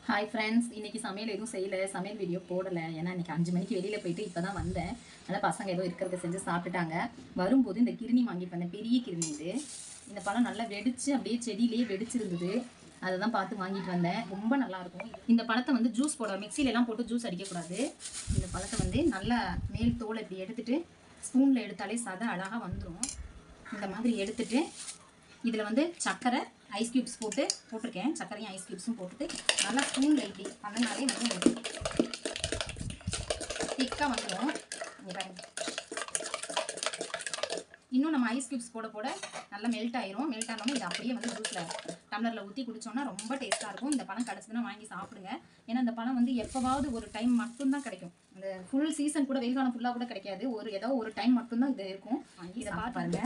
Hi friends, இன்றைக்கி சமையல் எதுவும் செய்யலை, சமையல் வீடியோ போடலை. ஏன்னா இன்றைக்கி 5 மணிக்கு வெளியில் போயிட்டு இப்போ தான் வந்தேன். அதனால் பசங்க ஏதோ இருக்கிறத செஞ்சு சாப்பிட்டுட்டாங்க. வரும்போது இந்த கிருணி வாங்கிட்டு வந்தேன், பெரிய கிருணி இது. இந்த பழம் நல்லா வெடிச்சு அப்படியே செடியிலேயே வெடிச்சிருந்தது. அதை தான் பார்த்து வாங்கிட்டு வந்தேன். ரொம்ப நல்லாயிருக்கும். இந்த பழத்தை வந்து ஜூஸ் போட மிக்சிலெலாம் போட்டு ஜூஸ் அடிக்கக்கூடாது. இந்த பழத்தை வந்து நல்லா மேல் தோலை இப்படி எடுத்துகிட்டு ஸ்பூனில் எடுத்தாலே சதை அழகாக வந்துடும். இந்த மாதிரி எடுத்துகிட்டு இதில் வந்து சர்க்கரை ஐஸ் க்யூப்ஸ் போட்டிருக்கேன். சர்க்கரையும் ஐஸ் க்யூப்ஸும் போட்டுட்டு நல்லா ஸ்பூனில் இப்படி பண்ணனாலே வந்து திக்காக வந்துடும். இங்கே பாருங்க, இன்னும் நம்ம ஐஸ் க்யூப்ஸ் போட நல்லா மெல்ட் ஆயிரும். மெல்ட் ஆனோடனே இதை அப்படியே வந்து ஜூஸில் டம்ளரில் ஊற்றி குடித்தோன்னா ரொம்ப டேஸ்ட்டாக இருக்கும். இந்த பழம் கிடச்சதுன்னா வாங்கி சாப்பிடுங்க. ஏன்னா இந்த பழம் வந்து எப்போவாவது ஒரு டைம் மட்டும்தான் கிடைக்கும். இந்த ஃபுல் சீசன் கூட, வெயில் காலம் ஃபுல்லாக கூட கிடைக்காது. ஏதோ ஒரு டைம் மட்டும்தான் இது இருக்கும். வாங்கி இதை பாருங்க.